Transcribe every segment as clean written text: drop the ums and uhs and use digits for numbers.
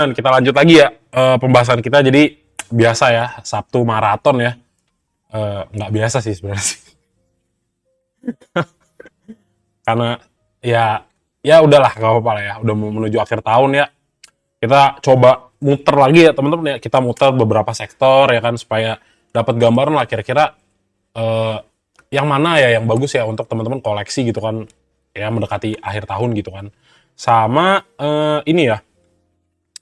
Dan kita lanjut lagi ya pembahasan kita. Jadi biasa ya, Sabtu maraton ya. Nggak biasa sih sebenarnya sih. Karena ya udahlah, nggak apa-apa lah ya. Udah mau menuju akhir tahun ya. Kita coba muter lagi ya teman-teman ya. Kita muter beberapa sektor ya kan supaya dapat gambaran lah kira-kira yang mana ya yang bagus ya untuk teman-teman koleksi gitu kan. Ya mendekati akhir tahun gitu kan. Sama ini ya.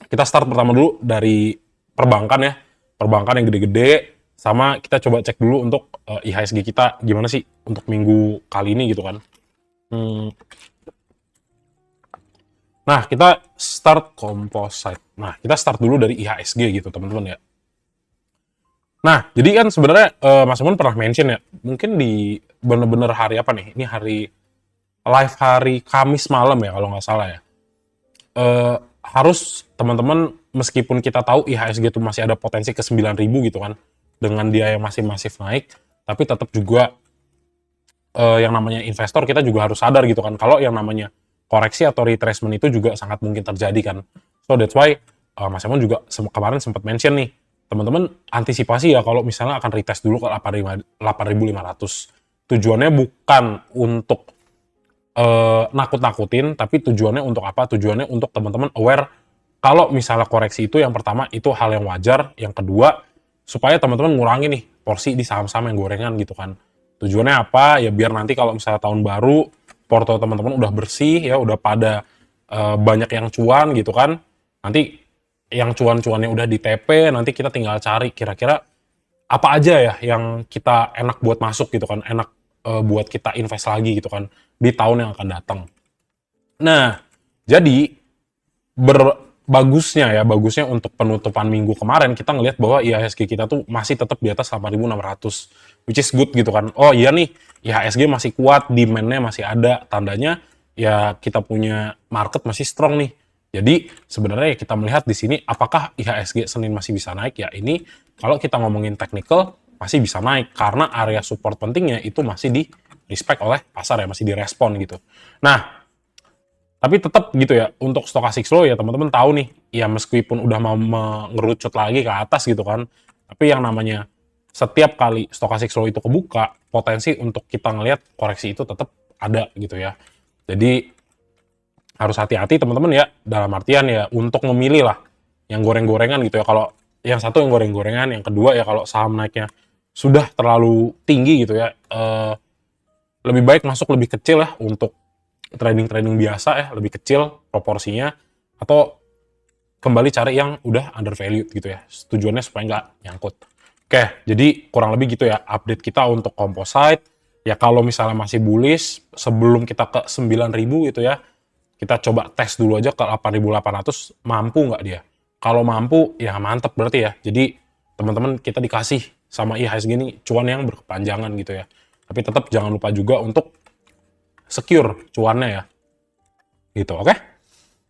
Kita start pertama dulu dari perbankan ya. Perbankan yang gede-gede, sama kita coba cek dulu untuk IHSG kita gimana sih untuk minggu kali ini gitu kan. Nah, kita start composite. Nah, kita start dulu dari IHSG gitu teman-teman ya. Nah, jadi kan sebenarnya Mas Mun pernah mention ya, mungkin di bener-bener hari apa nih? Ini hari Kamis malam ya kalau nggak salah ya. Harus teman-teman meskipun kita tahu IHSG itu masih ada potensi ke 9.000 gitu kan, dengan dia yang masih masif naik, tapi tetap juga yang namanya investor kita juga harus sadar gitu kan, kalau yang namanya koreksi atau retracement itu juga sangat mungkin terjadi kan. So that's why Mas Emon juga kemarin sempat mention nih, teman-teman antisipasi ya kalau misalnya akan retest dulu ke 8.500. Tujuannya bukan untuk nakut-nakutin, tapi tujuannya untuk apa? Tujuannya untuk teman-teman aware kalau misalnya koreksi itu yang pertama itu hal yang wajar, yang kedua supaya teman-teman ngurangi nih porsi di saham-saham yang gorengan gitu kan. Tujuannya apa? Ya biar nanti kalau misalnya tahun baru porto teman-teman udah bersih ya, udah pada banyak yang cuan gitu kan. Nanti yang cuan-cuannya udah di TP, nanti kita tinggal cari kira-kira apa aja ya yang kita enak buat masuk gitu kan, enak buat kita invest lagi gitu kan di tahun yang akan datang. Nah, jadi bagusnya untuk penutupan minggu kemarin kita ngelihat bahwa IHSG kita tuh masih tetap di atas 8.600, which is good gitu kan. Oh iya nih, IHSG masih kuat, demand-nya masih ada, tandanya ya kita punya market masih strong nih. Jadi sebenarnya kita melihat di sini apakah IHSG Senin masih bisa naik ya, ini kalau kita ngomongin technical masih bisa naik karena area support pentingnya itu masih di respect oleh pasar ya, masih direspon gitu. Nah, tapi tetap gitu ya, untuk stochastic slow ya teman-teman tahu nih, ya meskipun udah mau mengerucut lagi ke atas gitu kan, tapi yang namanya setiap kali stochastic slow itu kebuka, potensi untuk kita ngelihat koreksi itu tetap ada gitu ya. Jadi harus hati-hati teman-teman ya, dalam artian ya untuk memilih lah yang goreng-gorengan gitu ya. Kalau yang satu yang goreng-gorengan, yang kedua ya kalau saham naiknya sudah terlalu tinggi gitu ya, lebih baik masuk lebih kecil ya untuk trading biasa ya, lebih kecil proporsinya, atau kembali cari yang udah undervalued gitu ya. Tujuannya supaya nggak nyangkut. Oke, jadi kurang lebih gitu ya update kita untuk composite. Ya kalau misalnya masih bullish, sebelum kita ke 9.000 gitu ya, kita coba tes dulu aja ke 8.800, mampu nggak dia? Kalau mampu, ya mantep berarti ya. Jadi teman-teman kita dikasih sama IHSG ini cuan yang berkepanjangan gitu ya. Tapi tetap jangan lupa juga untuk secure cuannya ya. Gitu, oke?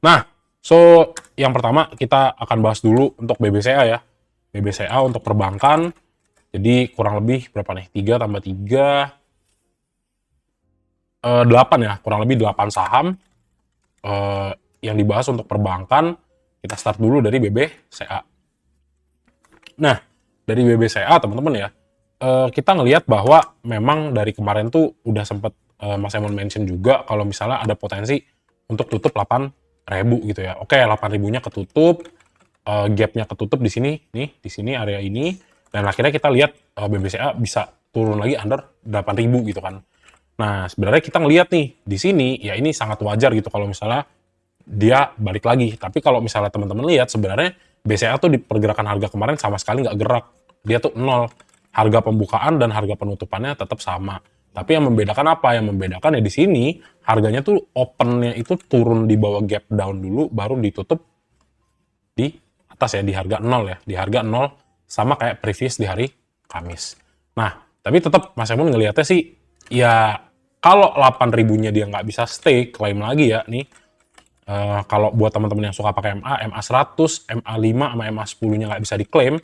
Nah, so yang pertama kita akan bahas dulu untuk BBCA ya. BBCA untuk perbankan, jadi kurang lebih berapa nih? 3 tambah 3, 8 ya, kurang lebih 8 saham yang dibahas untuk perbankan. Kita start dulu dari BBCA. Nah, dari BBCA teman-teman ya, kita ngelihat bahwa memang dari kemarin tuh udah sempet Mas Emon mention juga kalau misalnya ada potensi untuk tutup 8.000 gitu ya. Oke, 8.000-nya ketutup, gap-nya ketutup di sini nih, di sini area ini, dan akhirnya kita lihat BBCA bisa turun lagi under 8.000 gitu kan. Nah, sebenarnya kita ngelihat nih di sini ya ini sangat wajar gitu kalau misalnya dia balik lagi. Tapi kalau misalnya teman-teman lihat sebenarnya BCA tuh di pergerakan harga kemarin sama sekali nggak gerak. Dia tuh nol. Harga pembukaan dan harga penutupannya tetap sama. Tapi yang membedakan apa? Yang membedakan ya di sini harganya tuh opennya itu turun di bawah gap down dulu, baru ditutup di atas ya, di harga 0 ya. Di harga 0 sama kayak previous di hari Kamis. Nah, tapi tetap Mas Emun ngelihatnya sih ya kalau 8.000-nya dia nggak bisa stay, klaim lagi ya nih. Kalau buat teman-teman yang suka pakai MA 100, MA 5 sama MA 10-nya nggak bisa diklaim,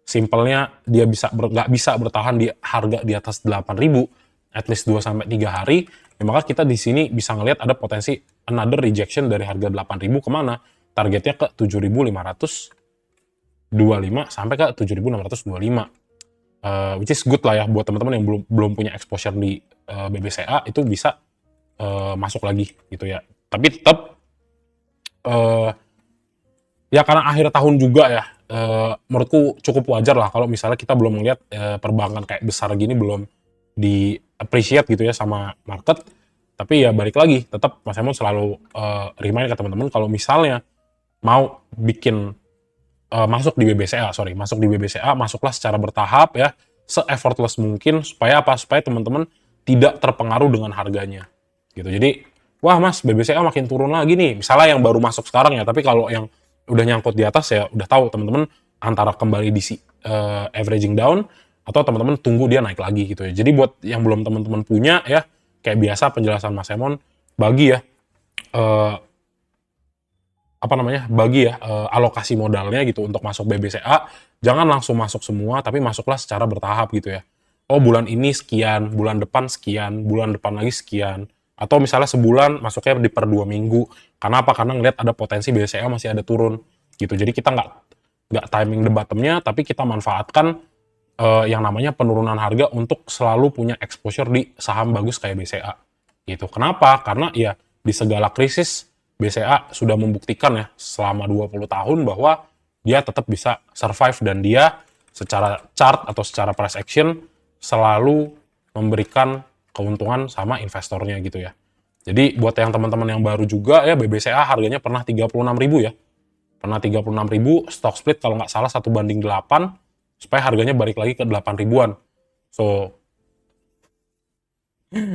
simpelnya dia nggak bisa bertahan di harga di atas 8.000 at least 2-3 hari, ya maka kita di sini bisa ngelihat ada potensi another rejection dari harga 8.000 kemana? targetnya ke 7.525 sampai ke 7.625. Which is good lah ya buat teman-teman yang belum punya exposure di BBCA, itu bisa masuk lagi gitu ya. Tapi tetap ya karena akhir tahun juga ya, menurutku cukup wajar lah kalau misalnya kita belum melihat perbankan kayak besar gini belum di appreciate gitu ya sama market. Tapi ya balik lagi, tetap Mas Emon selalu remind ke teman-teman kalau misalnya mau bikin masuk di BBCA, masuklah secara bertahap ya, se-effortless mungkin, supaya apa? Supaya teman-teman tidak terpengaruh dengan harganya, gitu. Jadi, wah Mas, BBCA makin turun lagi nih, misalnya yang baru masuk sekarang ya, tapi kalau yang udah nyangkut di atas ya udah tahu teman-teman antara kembali di averaging down, atau teman-teman tunggu dia naik lagi gitu ya. Jadi buat yang belum teman-teman punya ya, kayak biasa penjelasan Mas Emon, bagi ya, alokasi modalnya gitu untuk masuk BBCA, jangan langsung masuk semua, tapi masuklah secara bertahap gitu ya. Oh bulan ini sekian, bulan depan sekian, bulan depan lagi sekian. Atau misalnya sebulan masuknya di per 2 minggu. Karena apa? Karena ngeliat ada potensi BBCA masih ada turun gitu. Jadi kita nggak timing the bottom-nya, tapi kita manfaatkan yang namanya penurunan harga untuk selalu punya exposure di saham bagus kayak BCA gitu. Kenapa? Karena ya di segala krisis BCA sudah membuktikan ya selama 20 tahun bahwa dia tetap bisa survive, dan dia secara chart atau secara price action selalu memberikan keuntungan sama investornya gitu ya. Jadi buat yang teman-teman yang baru juga ya, BBCA harganya pernah 36.000 ya. Pernah 36.000, stock split kalau nggak salah 1:8, supaya harganya balik lagi ke 8 ribuan. So,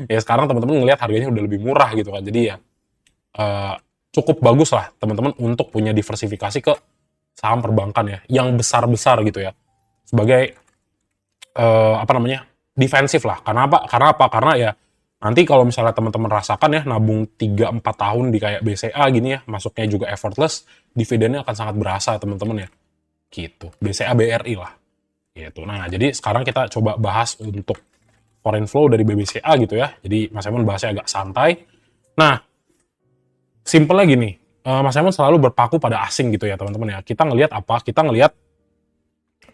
ya sekarang teman-teman ngelihat harganya udah lebih murah gitu kan. Jadi ya cukup bagus lah teman-teman untuk punya diversifikasi ke saham perbankan ya, yang besar-besar gitu ya, sebagai defensif lah. Karena apa? Karena ya nanti kalau misalnya teman-teman rasakan ya, nabung 3-4 tahun di kayak BCA gini ya, masuknya juga effortless, dividennya akan sangat berasa teman-teman ya, gitu. BCA BRI lah gitu. Nah jadi sekarang kita coba bahas untuk foreign flow dari BBCA gitu ya. Jadi Mas Emon bahasnya agak santai. Nah, simpelnya gini, Mas Emon selalu berpaku pada asing gitu ya teman-teman ya. Kita ngelihat apa? Kita ngelihat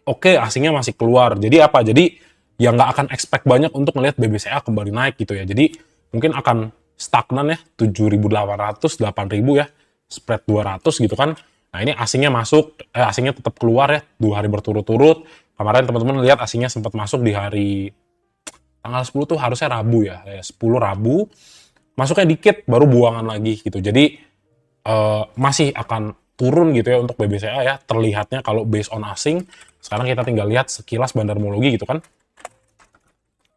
oke, asingnya masih keluar. Jadi apa? Jadi ya nggak akan expect banyak untuk ngelihat BBCA kembali naik gitu ya. Jadi mungkin akan stagnan ya, 7.800, 8.000 ya, spread 200 gitu kan. Nah ini asingnya masuk, asingnya tetap keluar ya, 2 hari berturut-turut. Kemarin teman-teman lihat asingnya sempat masuk di hari tanggal 10 tuh harusnya Rabu ya, 10 Rabu. Masuknya dikit, baru buangan lagi gitu. Jadi masih akan turun gitu ya untuk BBCA ya, terlihatnya kalau based on asing. Sekarang kita tinggal lihat sekilas bandarmologi gitu kan.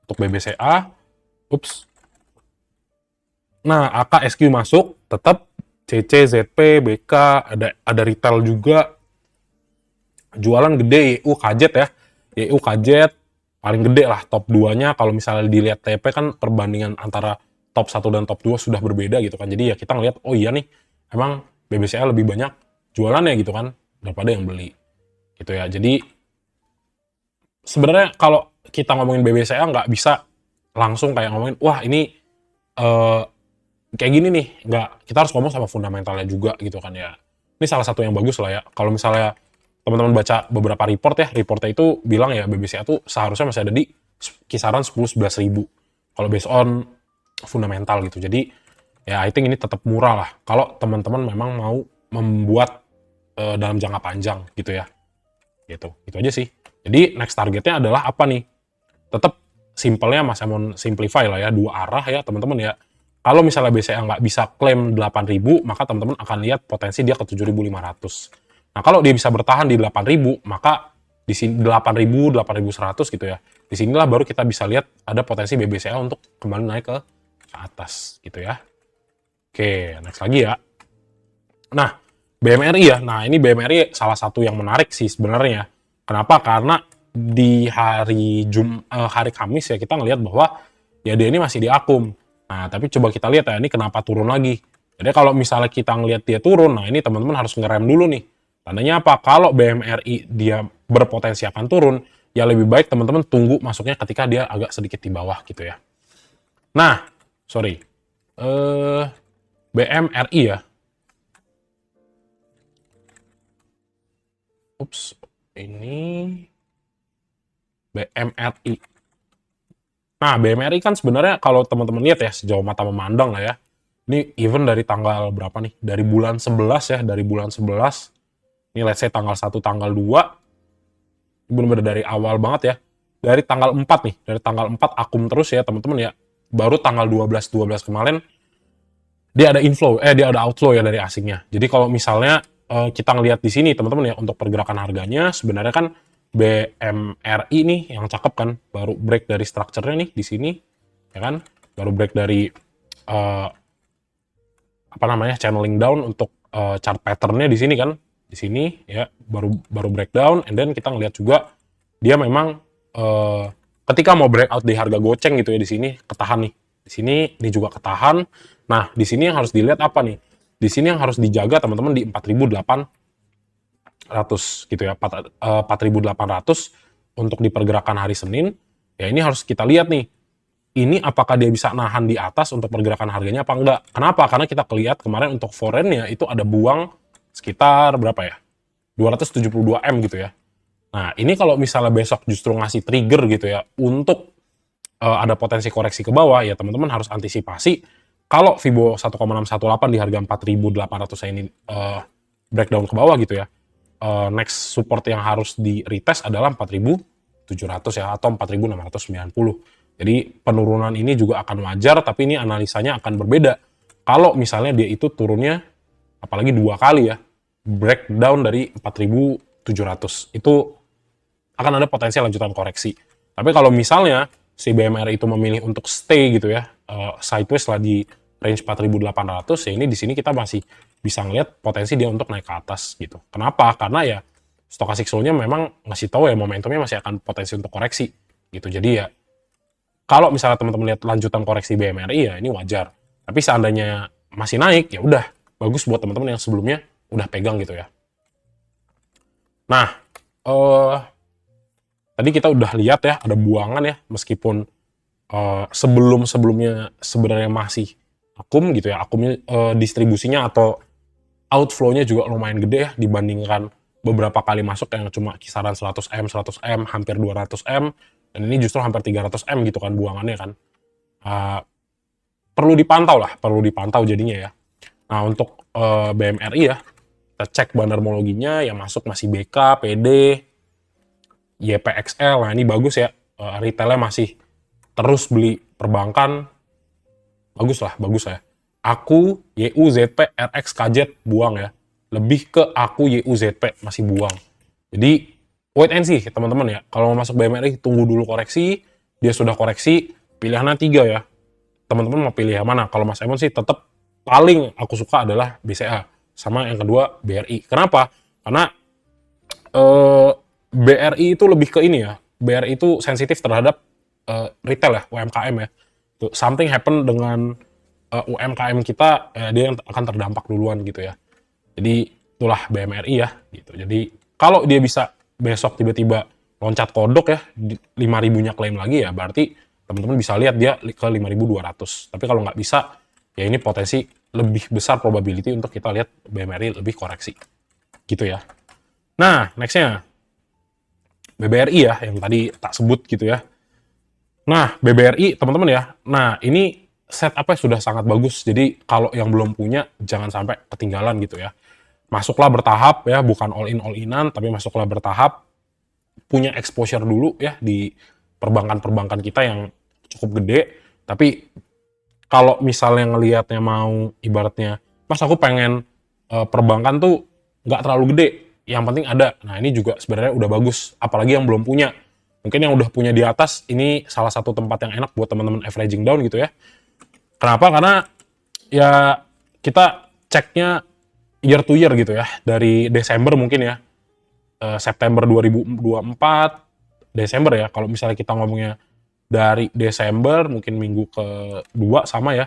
Untuk BBCA, nah AKSQ masuk, tetap CC, ZP, BK, ada retail juga. Jualan gede, YU kajet ya. YU kajet, paling gede lah, top 2-nya. Kalau misalnya dilihat TP kan perbandingan antara top 1 dan top 2 sudah berbeda gitu kan. Jadi ya kita ngelihat, oh iya nih, emang BBCA lebih banyak jualannya gitu kan, daripada yang beli. Gitu ya. Jadi sebenarnya kalau kita ngomongin BBCA nggak bisa langsung kayak ngomongin, wah ini kayak gini nih. Nggak, kita harus ngomong sama fundamentalnya juga gitu kan ya. Ini salah satu yang bagus lah ya. Kalau misalnya teman-teman baca beberapa report ya, reportnya itu bilang ya BBCA tuh seharusnya masih ada di kisaran 10-11 ribu. Kalau based on fundamental gitu. Jadi ya I think ini tetap murah lah kalau teman-teman memang mau membuat dalam jangka panjang gitu ya. Gitu. Itu aja sih. Jadi next targetnya adalah apa nih? Tetap simpelnya Mas Emon simplify lah ya, 2 arah ya teman-teman ya. Kalau misalnya BCA nggak bisa klaim 8.000, maka teman-teman akan lihat potensi dia ke 7.500. Nah, kalau dia bisa bertahan di 8.000, maka di sini 8.000, 8.100 gitu ya. Di sinilah baru kita bisa lihat ada potensi BBCA untuk kembali naik ke atas gitu ya. Oke, next lagi ya. Nah, BMRI ya. Nah, ini BMRI salah satu yang menarik sih sebenarnya. Kenapa? Karena di hari Kamis ya kita ngelihat bahwa ya dia ini masih di akum. Nah, tapi coba kita lihat ya ini kenapa turun lagi. Jadi kalau misalnya kita ngelihat dia turun, nah ini teman-teman harus ngerem dulu nih. Tandanya apa? Kalau BMRI dia berpotensi akan turun, ya lebih baik teman-teman tunggu masuknya ketika dia agak sedikit di bawah gitu ya. Nah, sorry. BMRI ya. Ups, ini BMRI. Nah, BMRI kan sebenarnya kalau teman-teman lihat ya, sejauh mata memandang lah ya. Ini even dari tanggal berapa nih? Dari bulan 11 ya, dari bulan 11. Ini let's say tanggal 1, tanggal 2. Benar-benar dari awal banget ya. Dari tanggal 4 nih, dari tanggal 4 akum terus ya teman-teman ya. Baru tanggal 12 kemarin dia ada inflow, dia ada outflow ya dari asingnya. Jadi kalau misalnya kita ngelihat di sini teman-teman ya, untuk pergerakan harganya sebenarnya kan BMRI nih yang cakep kan, baru break dari structure-nya nih di sini, ya kan, baru break dari uh, apa namanya, channeling down untuk chart pattern-nya di sini kan, di sini ya baru breakdown, and then kita ngelihat juga dia memang ketika mau breakout di harga goceng gitu ya, di sini ketahan nih, di sini ini juga ketahan. Nah di sini yang harus dilihat apa nih, di sini yang harus dijaga teman-teman di 4.800 gitu ya, 4.800 untuk di pergerakan hari Senin ya. Ini harus kita lihat nih, ini apakah dia bisa nahan di atas untuk pergerakan harganya apa enggak. Kenapa? Karena kita lihat kemarin untuk foreign-nya itu ada buang sekitar berapa ya, 272 M gitu ya. Nah ini kalau misalnya besok justru ngasih trigger gitu ya untuk ada potensi koreksi ke bawah, ya teman-teman harus antisipasi kalau Fibo 1,618 di harga 4.800 ini breakdown ke bawah gitu ya. Next support yang harus di retest adalah 4.700 ya, atau 4.690. Jadi penurunan ini juga akan wajar, tapi ini analisanya akan berbeda. Kalau misalnya dia itu turunnya apalagi 2 kali ya, breakdown dari 4.700, itu akan ada potensi lanjutan koreksi. Tapi kalau misalnya si BMR itu memilih untuk stay gitu ya, sideways lah di range 4.800, ya ini di sini kita masih bisa ngelihat potensi dia untuk naik ke atas gitu. Kenapa? Karena ya stochastic slow-nya memang ngasih tahu ya momentumnya masih akan potensi untuk koreksi gitu. Jadi ya kalau misalnya teman-teman lihat lanjutan koreksi BMRI ya ini wajar. Tapi seandainya masih naik ya udah bagus buat teman-teman yang sebelumnya udah pegang gitu ya. Nah, tadi kita udah lihat ya ada buangan ya, meskipun sebelum-sebelumnya sebenarnya masih akum gitu ya, akumnya distribusinya atau outflow-nya juga lumayan gede ya dibandingkan beberapa kali masuk yang cuma kisaran 100 M, 100 M, hampir 200 M, dan ini justru hampir 300 M gitu kan buangannya kan. Perlu dipantau lah, perlu dipantau jadinya ya. Nah untuk BMRI ya, kita cek bandarmologinya ya, masuk masih BK, PD, YPXL. Nah ini bagus ya, retailnya masih terus beli perbankan, bagus lah, bagus ya. Aku, YU, ZP, RX, KZ buang ya. Lebih ke aku, YU, ZP masih buang. Jadi wait and see teman-teman ya. Kalau mau masuk BMRI tunggu dulu koreksi. Dia sudah koreksi, pilihannya 3 ya. Teman-teman mau pilih yang mana? Kalau Mas Emon sih tetap paling aku suka adalah BCA. Sama yang kedua BRI. Kenapa? Karena BRI itu lebih ke ini ya. BRI itu sensitif terhadap retail ya, UMKM ya. Tuh, something happen dengan UMKM kita, dia yang akan terdampak duluan gitu ya. Jadi itulah BMRI ya gitu. Jadi kalau dia bisa besok tiba-tiba loncat kodok ya, 5.000-nya klaim lagi ya, berarti teman-teman bisa lihat dia ke 5.200. Tapi kalau nggak bisa, ya ini potensi lebih besar probability untuk kita lihat BMRI lebih koreksi. Gitu ya. Nah, nextnya BBRI ya, yang tadi tak sebut gitu ya. Nah, BBRI teman-teman ya. Nah, ini setupnya sudah sangat bagus. Jadi kalau yang belum punya jangan sampai ketinggalan gitu ya. Masuklah bertahap ya, bukan all inan, tapi masuklah bertahap. Punya exposure dulu ya di perbankan-perbankan kita yang cukup gede. Tapi kalau misalnya ngelihatnya mau ibaratnya, Mas aku pengen perbankan tuh nggak terlalu gede, yang penting ada. Nah ini juga sebenarnya udah bagus, apalagi yang belum punya. Mungkin yang udah punya di atas, ini salah satu tempat yang enak buat teman-teman averaging down gitu ya. Kenapa? Karena ya kita ceknya year to year gitu ya, dari Desember mungkin ya, September 2024, Desember ya, kalau misalnya kita ngomongnya dari Desember, mungkin minggu kedua sama ya,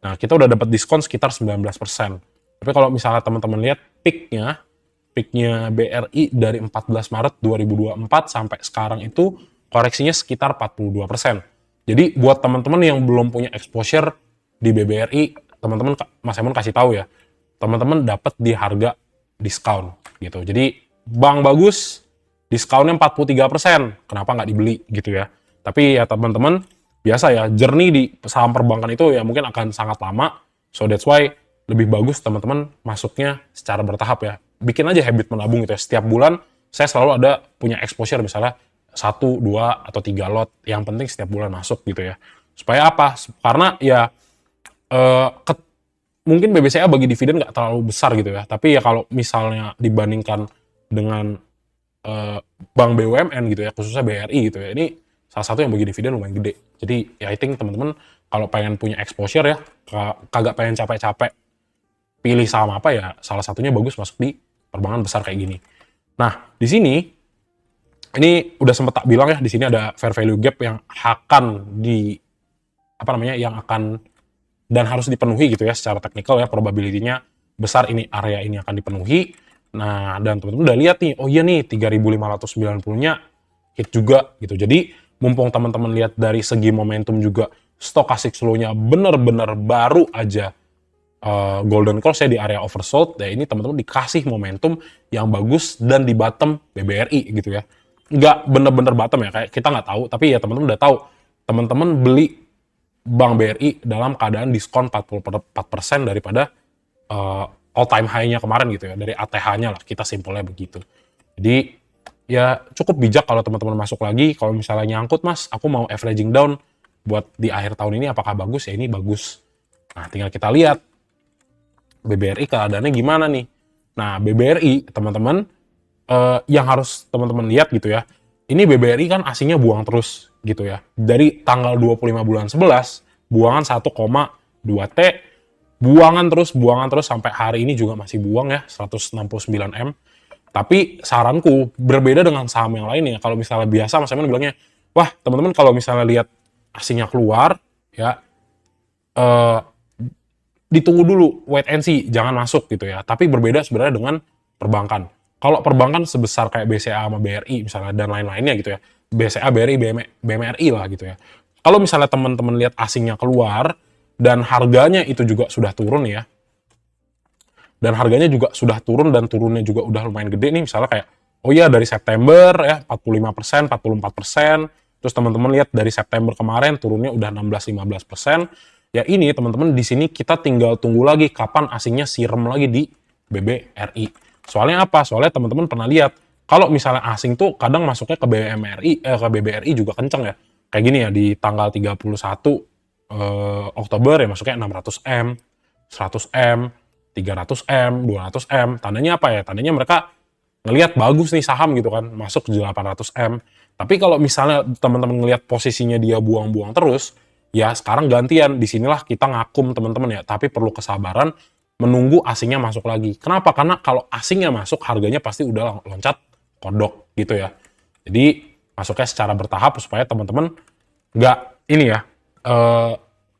nah kita udah dapat diskon sekitar 19%. Tapi kalau misalnya teman-teman lihat peaknya BRI dari 14 Maret 2024 sampai sekarang itu koreksinya sekitar 42%. Jadi buat teman-teman yang belum punya exposure di BBRI, teman-teman Mas Emon kasih tahu ya, teman-teman dapat di harga diskon gitu. Jadi bank bagus, diskonnya 43%, kenapa nggak dibeli gitu ya. Tapi ya teman-teman, biasa ya, journey di saham perbankan itu ya mungkin akan sangat lama, so that's why lebih bagus teman-teman masuknya secara bertahap ya. Bikin aja habit menabung gitu ya, setiap bulan saya selalu ada punya exposure misalnya 1, 2, atau 3 lot, yang penting setiap bulan masuk gitu ya. Supaya apa? Karena ya eh, mungkin BBCA bagi dividen nggak terlalu besar gitu ya, tapi ya kalau misalnya dibandingkan dengan eh, bank BUMN gitu ya, khususnya BRI gitu ya, ini salah satu yang bagi dividen lumayan gede. Jadi ya I think teman-teman kalau pengen punya exposure ya, kagak pengen capek-capek pilih saham apa ya, salah satunya bagus masuk di perbankan besar kayak gini. Nah, di sini ini udah sempat tak bilang ya, di sini ada fair value gap yang akan di apa namanya, yang akan dan harus dipenuhi gitu ya secara teknikal ya, probability-nya besar ini area ini akan dipenuhi. Nah, dan teman-teman udah lihat nih, oh iya nih 3.590-nya hit juga gitu. Jadi, mumpung teman-teman lihat dari segi momentum juga stochastic slow-nya bener-bener baru aja golden cross ya di area oversold, ya ini teman-teman dikasih momentum yang bagus dan di bottom BBRI gitu ya. Nggak bener-bener bottom ya, kayak kita nggak tahu, tapi ya teman-teman udah tahu. Teman-teman beli Bank BRI dalam keadaan diskon 44% daripada all time high-nya kemarin gitu ya, dari ATH-nya lah, kita simpelnya begitu. Jadi ya cukup bijak kalau teman-teman masuk lagi. Kalau misalnya nyangkut, mas aku mau averaging down buat di akhir tahun ini apakah bagus, ya ini bagus. Nah tinggal kita lihat BBRI keadaannya gimana nih. Nah BBRI teman-teman yang harus teman-teman lihat gitu ya, ini BBRI kan asingnya buang terus gitu ya. Dari tanggal 25 bulan 11, buangan 1,2 T, buangan terus sampai hari ini juga masih buang ya, 169 M. Tapi saranku berbeda dengan saham yang lainnya. Kalau misalnya biasa Mas Eman bilangnya, wah teman-teman kalau misalnya lihat asingnya keluar ya, eh, ditunggu dulu, wait and see, jangan masuk gitu ya. Tapi berbeda sebenarnya dengan perbankan. Kalau perbankan sebesar kayak BCA sama BRI misalnya dan lain-lainnya gitu ya, BCA, BRI, BMRI lah gitu ya. Kalau misalnya teman-teman lihat asingnya keluar dan harganya itu juga sudah turun ya, dan harganya juga sudah turun dan turunnya juga udah lumayan gede nih, misalnya kayak oh iya dari September ya 45%, 44%, terus teman-teman lihat dari September kemarin turunnya udah 16-15%. Ya ini teman-teman di sini kita tinggal tunggu lagi kapan asingnya sirem lagi di BBRI. Soalnya apa? Soalnya teman-teman pernah lihat kalau misalnya asing tuh kadang masuknya ke ke BBRI juga kenceng ya. Kayak gini ya di tanggal 31 Oktober ya masuknya 600 M, 100 M, 300 M, 200 M. Tandanya apa ya? Tandanya mereka ngelihat bagus nih saham gitu kan, masuk di 800 M. Tapi kalau misalnya teman-teman ngelihat posisinya dia buang-buang terus, ya sekarang gantian. Disinilah kita ngakum teman-teman ya. Tapi perlu kesabaran menunggu asingnya masuk lagi. Kenapa? Karena kalau asingnya masuk, harganya pasti udah loncat kodok gitu ya. Jadi masuknya secara bertahap supaya teman-teman nggak ini ya,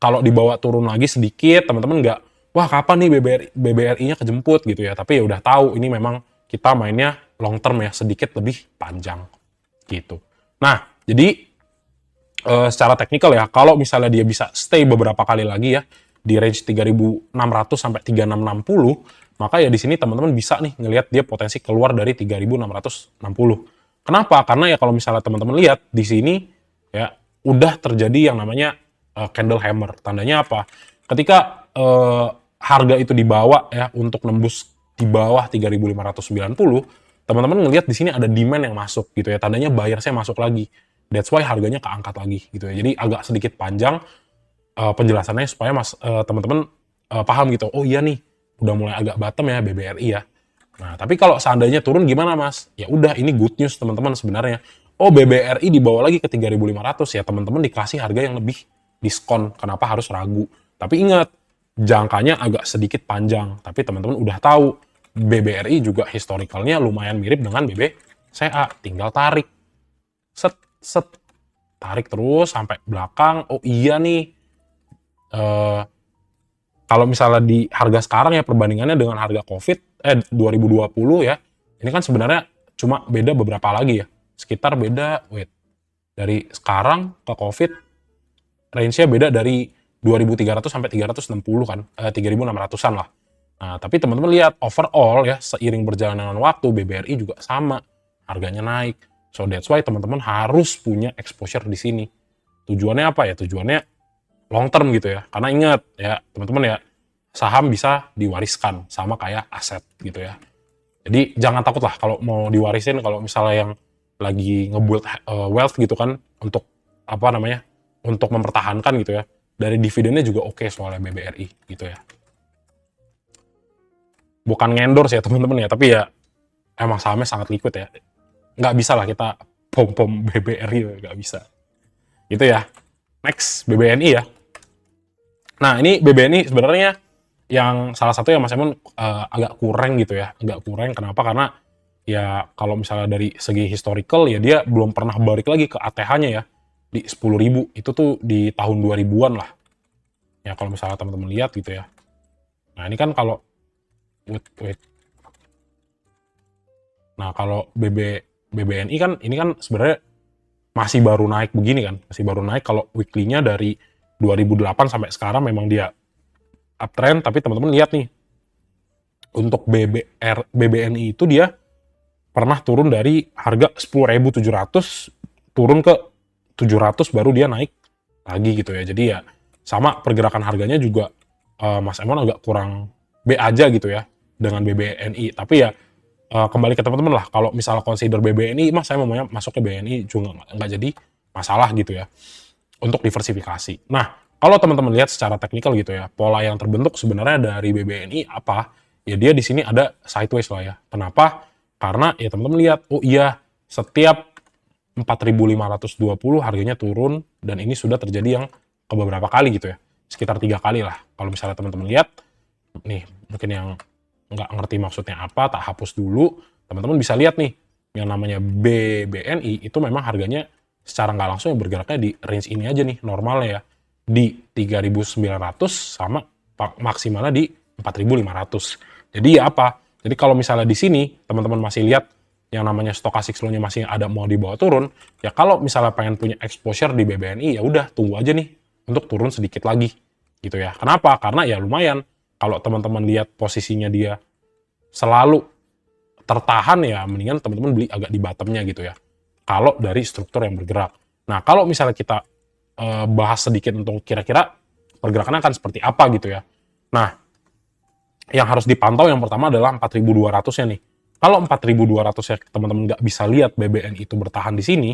kalau dibawa turun lagi sedikit, teman-teman nggak, wah kapan nih BBRI-nya kejemput gitu ya. Tapi ya udah tahu ini memang kita mainnya long term ya, sedikit lebih panjang gitu. Nah, jadi secara teknikal ya, kalau misalnya dia bisa stay beberapa kali lagi ya di range 3.600 sampai 3.660, maka ya di sini teman-teman bisa nih ngelihat dia potensi keluar dari 3.660. Kenapa? Karena ya kalau misalnya teman-teman lihat di sini ya udah terjadi yang namanya candle hammer. Tandanya apa? Ketika harga itu dibawa ya untuk nembus di bawah 3.590, teman-teman ngelihat di sini ada demand yang masuk gitu ya. Tandanya buyer saya masuk lagi. That's why harganya keangkat lagi gitu ya. Jadi agak sedikit panjang penjelasannya supaya teman-teman paham gitu. Oh iya nih, udah mulai agak bottom ya BBRI ya. Nah, tapi kalau seandainya turun gimana, Mas? Ya udah, ini good news teman-teman sebenarnya. Oh, BBRI dibawa lagi ke 3.500 ya, teman-teman dikasih harga yang lebih diskon. Kenapa harus ragu? Tapi ingat, jangkanya agak sedikit panjang. Tapi teman-teman udah tahu, BBRI juga historicalnya lumayan mirip dengan BBCA. Tinggal tarik. Set, set. Tarik terus sampai belakang. Oh iya nih, kalau misalnya di harga sekarang ya perbandingannya dengan harga 2020 ya, ini kan sebenarnya cuma beda beberapa lagi ya, sekitar beda, dari sekarang ke COVID, range-nya beda dari 2.300 sampai 360 kan, 3.600-an lah. Nah, tapi teman-teman lihat overall ya, seiring berjalannya waktu BBRI juga sama, harganya naik. So that's why teman-teman harus punya exposure di sini. Tujuannya apa ya? Tujuannya long term gitu ya. Karena ingat ya, teman-teman ya, saham bisa diwariskan sama kayak aset gitu ya. Jadi jangan takut lah kalau mau diwarisin, kalau misalnya yang lagi ngebuild wealth gitu kan, untuk apa namanya, untuk mempertahankan gitu ya. Dari dividennya juga oke soalnya BBRI gitu ya. Bukan ngendorse ya teman-teman ya, tapi ya emang sahamnya sangat liquid ya. Nggak bisa lah kita pom-pom BBRI, nggak bisa. Gitu ya. Next, BBNI ya. Nah, ini BBNI sebenarnya yang salah satu yang Mas Emon agak kurang gitu ya. Agak kurang, kenapa? Karena ya kalau misalnya dari segi historical ya dia belum pernah balik lagi ke ATH-nya ya. Di 10.000, itu tuh di tahun 2000-an lah. Ya kalau misalnya teman-teman lihat gitu ya. Nah, ini kan kalau wait. Nah, kalau BBNI kan ini kan sebenarnya masih baru naik begini kan, masih baru naik. Kalau weekly-nya dari 2008 sampai sekarang memang dia uptrend, tapi teman-teman lihat nih, untuk BBNI itu dia pernah turun dari harga 10.700 turun ke 700 baru dia naik lagi gitu ya. Jadi ya sama pergerakan harganya juga Mas Emon agak kurang B aja gitu ya dengan BBNI. Tapi ya kembali ke teman-teman lah, kalau misalnya consider BBNI, Mas saya mau masuk ke BNI juga nggak jadi masalah gitu ya untuk diversifikasi. Nah, kalau teman-teman lihat secara teknikal gitu ya, pola yang terbentuk sebenarnya dari BBNI apa? Ya dia di sini ada sideways lah ya. Kenapa? Karena ya teman-teman lihat, oh iya, setiap 4.520 harganya turun, dan ini sudah terjadi yang ke beberapa kali gitu ya. Sekitar 3 kali lah. Kalau misalnya teman-teman lihat, nih mungkin yang nggak ngerti maksudnya apa, tak hapus dulu. Teman-teman bisa lihat nih, yang namanya BBNI itu memang harganya secara nggak langsung bergeraknya di range ini aja nih, normalnya ya. Di 3.900 sama maksimalnya di 4.500. Jadi ya apa? Jadi kalau misalnya di sini, teman-teman masih lihat yang namanya stochastic slow-nya masih ada mau dibawa turun, ya kalau misalnya pengen punya exposure di BBNI, ya udah tunggu aja nih untuk turun sedikit lagi gitu ya. Kenapa? Karena ya lumayan kalau teman-teman lihat posisinya dia selalu tertahan, ya mendingan teman-teman beli agak di bottomnya gitu ya. Kalau dari struktur yang bergerak. Nah, kalau misalnya kita bahas sedikit untuk kira-kira pergerakannya akan seperti apa gitu ya. Nah, yang harus dipantau yang pertama adalah 4.200-nya nih. Kalau 4.200 ya teman-teman nggak bisa lihat BBN itu bertahan di sini,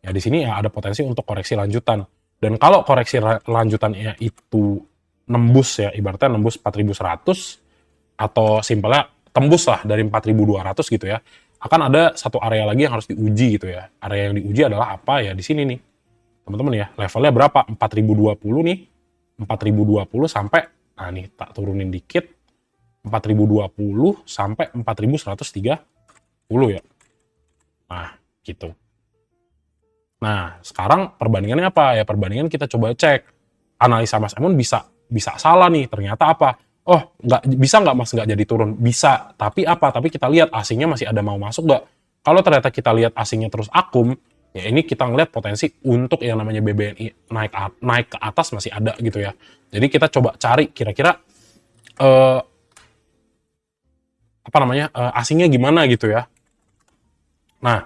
ya di sini ya ada potensi untuk koreksi lanjutan. Dan kalau koreksi lanjutannya itu nembus ya, ibaratnya nembus 4.100 atau simpelnya tembus lah dari 4.200 gitu ya, akan ada satu area lagi yang harus diuji gitu ya. Area yang diuji adalah apa ya, di sini nih. Teman-teman ya, levelnya berapa? 4.020 nih. 4.020 sampai, nah nih tak turunin dikit, 4.020 sampai 4.130 ya. Nah, gitu. Nah, sekarang perbandingannya apa? Ya perbandingan kita coba cek. Analisa Mas Emon bisa salah nih. Ternyata apa? Oh, bisa nggak Mas nggak jadi turun? Bisa. Tapi apa? Tapi kita lihat asingnya masih ada mau masuk nggak? Kalau ternyata kita lihat asingnya terus akum, ya ini kita ngeliat potensi untuk yang namanya BBNI naik ke atas masih ada gitu ya. Jadi kita coba cari kira-kira asingnya gimana gitu ya. Nah,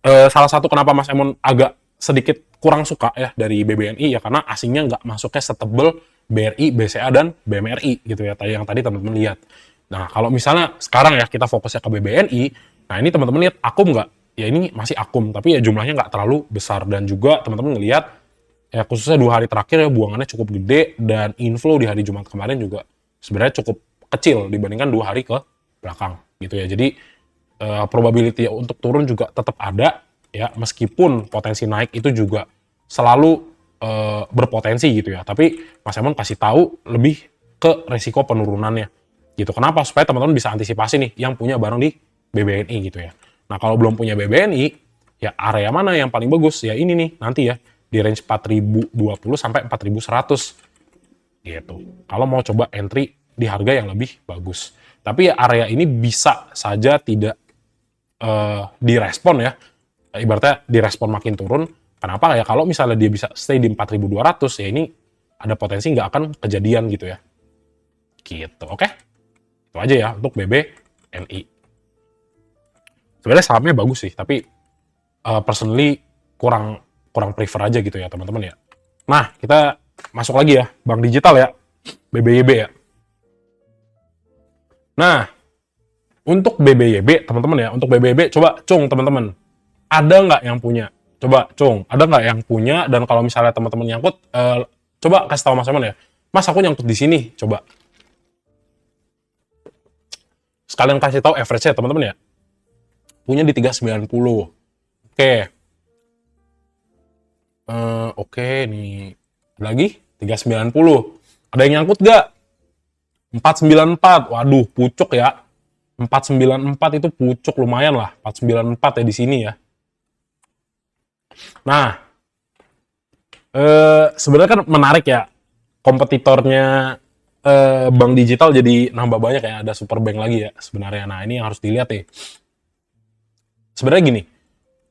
salah satu kenapa Mas Emon agak sedikit kurang suka ya dari BBNI ya karena asingnya nggak masuknya setebel BRI, BCA, dan BMRI gitu ya, yang tadi teman-teman lihat. Nah, kalau misalnya sekarang ya kita fokusnya ke BBNI, nah ini teman-teman lihat akum nggak? Ya ini masih akum, tapi ya jumlahnya nggak terlalu besar, dan juga teman-teman ngelihat ya khususnya 2 hari terakhir ya buangannya cukup gede, dan inflow di hari Jumat kemarin juga sebenarnya cukup kecil dibandingkan 2 hari ke belakang gitu ya. Jadi probability untuk turun juga tetap ada ya, meskipun potensi naik itu juga selalu berpotensi gitu ya. Tapi Mas Emon kasih tahu lebih ke resiko penurunannya gitu. Kenapa? Supaya teman-teman bisa antisipasi nih yang punya barang di BBNI gitu ya. Nah, kalau belum punya BBNI, ya area mana yang paling bagus? Ya ini nih nanti ya di range 4.020 sampai 4.100 gitu. Kalau mau coba entry di harga yang lebih bagus. Tapi ya area ini bisa saja tidak direspon ya. Ibaratnya direspon makin turun. Kenapa? Ya kalau misalnya dia bisa stay di 4.200 ya ini ada potensi nggak akan kejadian gitu ya. Gitu, oke? Itu aja ya untuk BBNI. Sebenarnya sahamnya bagus sih, tapi personally kurang prefer aja gitu ya teman-teman ya. Nah, kita masuk lagi ya, bank digital ya, BBYB ya. Nah, untuk BBYB teman-teman ya, untuk BBYB coba cung teman-teman, ada nggak yang punya? Coba cung, ada nggak yang punya? Dan kalau misalnya teman-teman nyangkut, coba kasih tahu Mas Eman ya. Mas, aku nyangkut di sini, coba. Sekalian kasih tahu average-nya teman-teman ya. Punya di 390. Oke. Oke, nih lagi 390. Ada yang nyangkut nggak? 494. Waduh, pucuk ya. 494 itu pucuk lumayan lah. 494 ya di sini ya. Nah, sebenarnya kan menarik ya. Kompetitornya bank digital jadi nambah banyak ya. Ada super bank lagi ya sebenarnya. Nah, ini yang harus dilihat nih. Sebenarnya gini,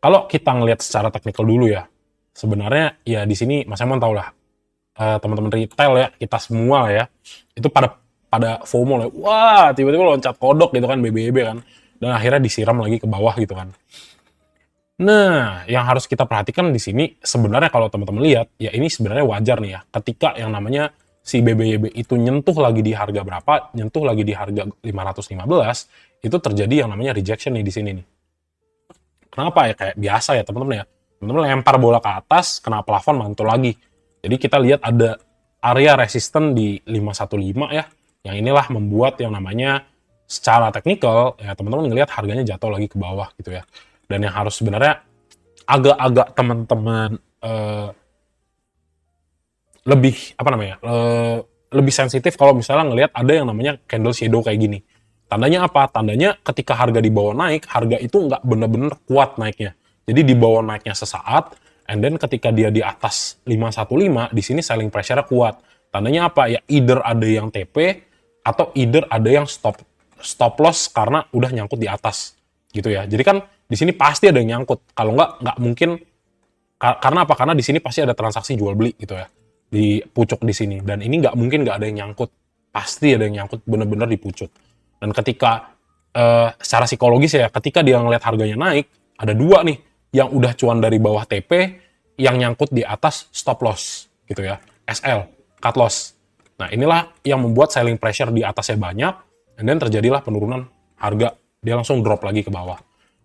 kalau kita ngelihat secara teknikal dulu ya, sebenarnya ya di sini Mas Emon tau lah, teman-teman retail ya, kita semua ya, itu pada FOMO lah, wah tiba-tiba loncat kodok gitu kan, BBYB kan, dan akhirnya disiram lagi ke bawah gitu kan. Nah, yang harus kita perhatikan di sini sebenarnya kalau teman-teman lihat, ya ini sebenarnya wajar nih ya, ketika yang namanya si BBYB itu nyentuh lagi di harga berapa, nyentuh lagi di harga 515, itu terjadi yang namanya rejection nih di sini nih. Kenapa ya? Kayak biasa ya teman-teman ya. Teman-teman lempar bola ke atas, kena plafon, mantul lagi. Jadi kita lihat ada area resisten di 515 ya. Yang inilah membuat yang namanya secara teknikal, ya teman-teman ngelihat harganya jatuh lagi ke bawah gitu ya. Dan yang harus sebenarnya agak-agak teman-teman lebih apa namanya lebih sensitif kalau misalnya ngelihat ada yang namanya candle shadow kayak gini. Tandanya apa? Tandanya ketika harga dibawa naik, harga itu nggak bener-bener kuat naiknya. Jadi dibawa naiknya sesaat, and then ketika dia di atas 515, di sini selling pressure-nya kuat. Tandanya apa? Ya either ada yang TP, atau either ada yang stop loss karena udah nyangkut di atas. Gitu ya. Jadi kan di sini pasti ada yang nyangkut. Kalau nggak mungkin. Karena apa? Karena di sini pasti ada transaksi jual beli gitu ya. Di pucuk di sini. Dan ini nggak mungkin nggak ada yang nyangkut. Pasti ada yang nyangkut bener-bener di pucuk. Dan ketika secara psikologis ya, ketika dia ngeliat harganya naik, ada dua nih yang udah cuan dari bawah TP, yang nyangkut di atas stop loss gitu ya, SL, cut loss. Nah inilah yang membuat selling pressure di atasnya banyak, dan then terjadilah penurunan harga, dia langsung drop lagi ke bawah.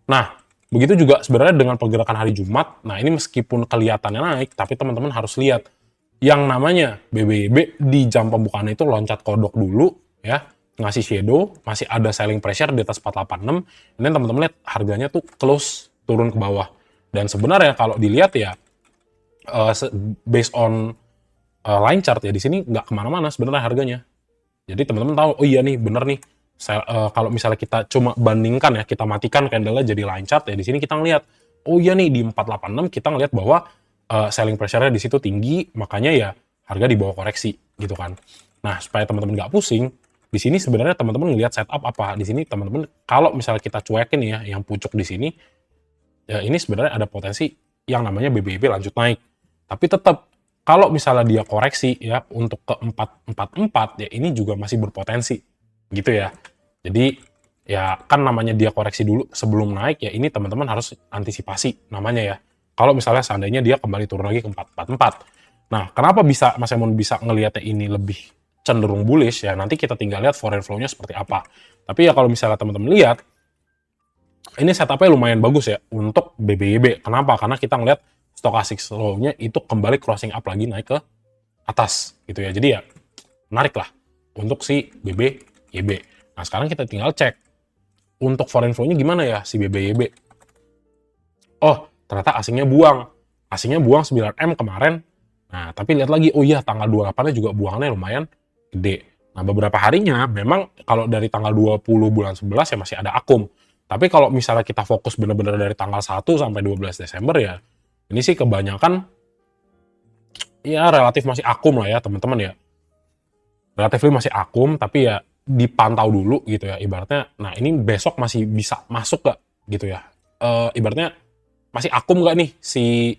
Nah begitu juga sebenarnya dengan pergerakan hari Jumat. Nah ini meskipun kelihatannya naik, tapi teman-teman harus lihat yang namanya BBYB di jam pembukaan itu loncat kodok dulu ya, ngasih shadow, masih ada selling pressure di atas 486, dan teman-teman lihat harganya tuh close turun ke bawah. Dan sebenarnya kalau dilihat ya based on line chart ya, di sini nggak kemana-mana sebenarnya harganya. Jadi teman-teman tahu, oh iya nih bener nih, kalau misalnya kita cuma bandingkan ya, kita matikan candle-nya jadi line chart ya, di sini kita ngelihat, oh iya nih di 486 kita ngelihat bahwa selling pressure-nya di situ tinggi, makanya ya harga di bawah koreksi gitu kan. Nah supaya teman-teman nggak pusing, di sini sebenarnya teman-teman ngelihat setup apa. Di sini teman-teman kalau misalnya kita cuekin ya yang pucuk di sini, ya ini sebenarnya ada potensi yang namanya BBYB lanjut naik. Tapi tetap kalau misalnya dia koreksi ya untuk ke 444 ya ini juga masih berpotensi gitu ya. Jadi ya kan namanya dia koreksi dulu sebelum naik, ya ini teman-teman harus antisipasi namanya ya. Kalau misalnya seandainya dia kembali turun lagi ke 444. Nah, kenapa bisa Mas Emon bisa ngelihatnya ini lebih cenderung bullish ya, nanti kita tinggal lihat foreign flow-nya seperti apa. Tapi ya kalau misalnya teman-teman lihat, ini setupnya lumayan bagus ya untuk BBYB. Kenapa? Karena kita ngeliat stochastic slow-nya itu kembali crossing up lagi naik ke atas gitu ya. Jadi ya menarik lah untuk si BBYB. Nah sekarang kita tinggal cek untuk foreign flow-nya gimana ya si BBYB. Oh ternyata asingnya buang. Asingnya buang 9M kemarin. Nah tapi lihat lagi, oh iya tanggal 28-nya juga buangnya lumayan gede. Nah beberapa harinya memang kalau dari tanggal 20 bulan 11 ya masih ada akum. Tapi kalau misalnya kita fokus benar-benar dari tanggal 1 sampai 12 Desember ya, ini sih kebanyakan ya relatif masih akum lah ya teman-teman ya. Relatif masih akum, tapi ya dipantau dulu gitu ya ibaratnya. Nah ini besok masih bisa masuk gak gitu ya. Ibaratnya masih akum gak nih si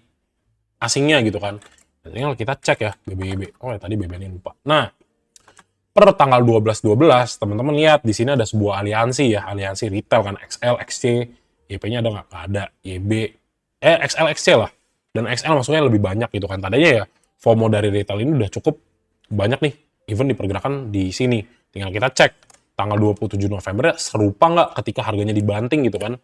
asingnya gitu kan. Tinggal kita cek ya BBYB. Oh ya tadi BBN lupa. Nah per tanggal 12/12 teman-teman lihat di sini ada sebuah aliansi ya, aliansi retail kan, XL, XC, YP-nya ada nggak? Nggak ada. YB, XL, XC lah. Dan XL maksudnya lebih banyak gitu kan. Tandanya ya FOMO dari retail ini udah cukup banyak nih, even dipergerakan di sini. Tinggal kita cek tanggal 27 November serupa nggak ketika harganya dibanting gitu kan.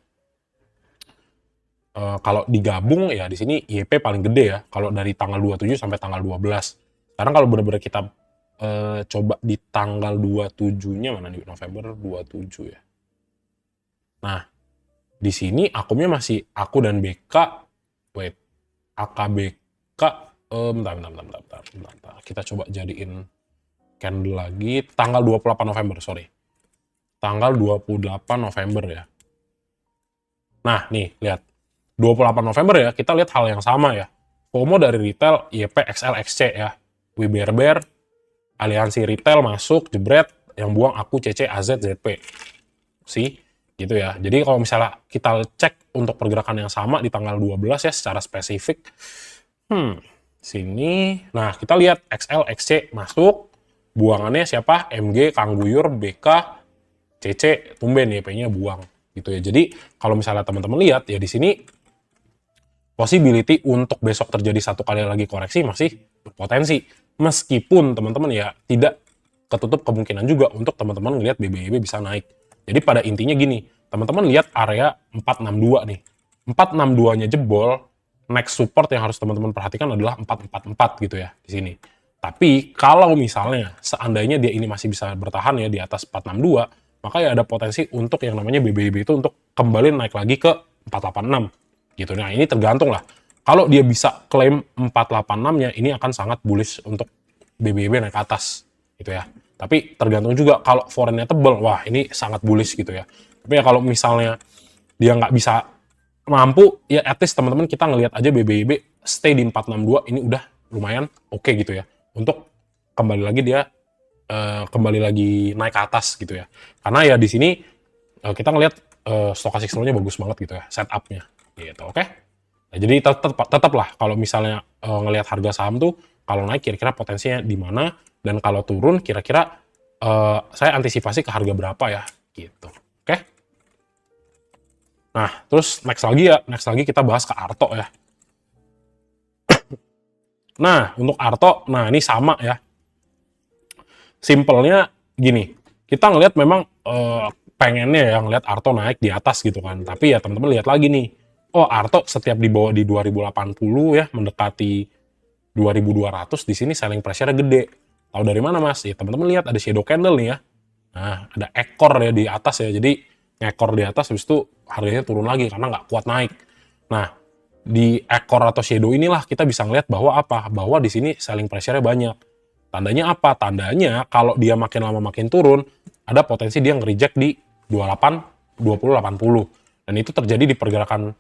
Kalau digabung ya di sini YP paling gede ya, kalau dari tanggal 27 sampai tanggal 12. Sekarang kalau benar-benar kita coba di tanggal 27-nya mana nih, November 27 ya. Nah, di sini akumnya masih aku dan BK, wait, AKBK, bentar. Kita coba jadiin candle lagi, tanggal 28 November, sorry. Tanggal 28 November ya. Nah, nih, lihat. 28 November ya, kita lihat hal yang sama ya. FOMO dari retail, YP, XL, XC ya. WBRBR, aliansi retail masuk, jebret, yang buang aku CC, AZ, ZP. Sih, gitu ya. Jadi kalau misalnya kita cek untuk pergerakan yang sama di tanggal 12 ya, secara spesifik, sini, nah kita lihat XL, XC masuk, buangannya siapa? MG, Kang Buyur, BK, CC, tumben YP-nya buang. Gitu ya. Jadi kalau misalnya teman-teman lihat ya di sini possibility untuk besok terjadi satu kali lagi koreksi masih berpotensi. Meskipun teman-teman ya tidak ketutup kemungkinan juga untuk teman-teman ngelihat BBYB bisa naik. Jadi pada intinya gini, teman-teman lihat area 462 nih. 462-nya jebol, next support yang harus teman-teman perhatikan adalah 444 gitu ya di sini. Tapi kalau misalnya seandainya dia ini masih bisa bertahan ya di atas 462, maka ya ada potensi untuk yang namanya BBYB itu untuk kembali naik lagi ke 486 gitu. Nah, ini tergantung lah. Kalau dia bisa klaim 486-nya, ini akan sangat bullish untuk BBYB naik ke atas gitu ya. Tapi tergantung juga kalau foreign-nya tebel, wah ini sangat bullish gitu ya. Tapi ya kalau misalnya dia nggak bisa mampu, ya at least teman-teman kita ngelihat aja BBYB stay di 462, ini udah lumayan oke gitu ya. Untuk kembali lagi dia kembali lagi naik ke atas gitu ya. Karena ya di sini kita ngelihat stochastic slow-nya bagus banget gitu ya, setup-nya gitu, oke? Nah, jadi tetap lah kalau misalnya ngelihat harga saham tuh kalau naik kira-kira potensinya di mana, dan kalau turun kira-kira saya antisipasi ke harga berapa ya gitu, oke? Nah, terus next lagi kita bahas ke Arto ya. Nah, untuk Arto, nah ini sama ya. Simpelnya gini, kita ngelihat memang pengennya ya ngelihat Arto naik di atas gitu kan. Tapi ya teman-teman lihat lagi nih, oh Arto setiap dibawa di 2080 ya, mendekati 2200, di sini selling pressure-nya gede. Tahu dari mana Mas? Ya teman-teman lihat ada shadow candle nih ya. Nah, ada ekor ya di atas ya. Jadi ekor di atas, habis itu harganya turun lagi karena nggak kuat naik. Nah, di ekor atau shadow inilah kita bisa ngelihat bahwa apa? Bahwa di sini selling pressure-nya banyak. Tandanya apa? Tandanya kalau dia makin lama makin turun, ada potensi dia nge-reject di 28, 20, 80. Dan itu terjadi di pergerakan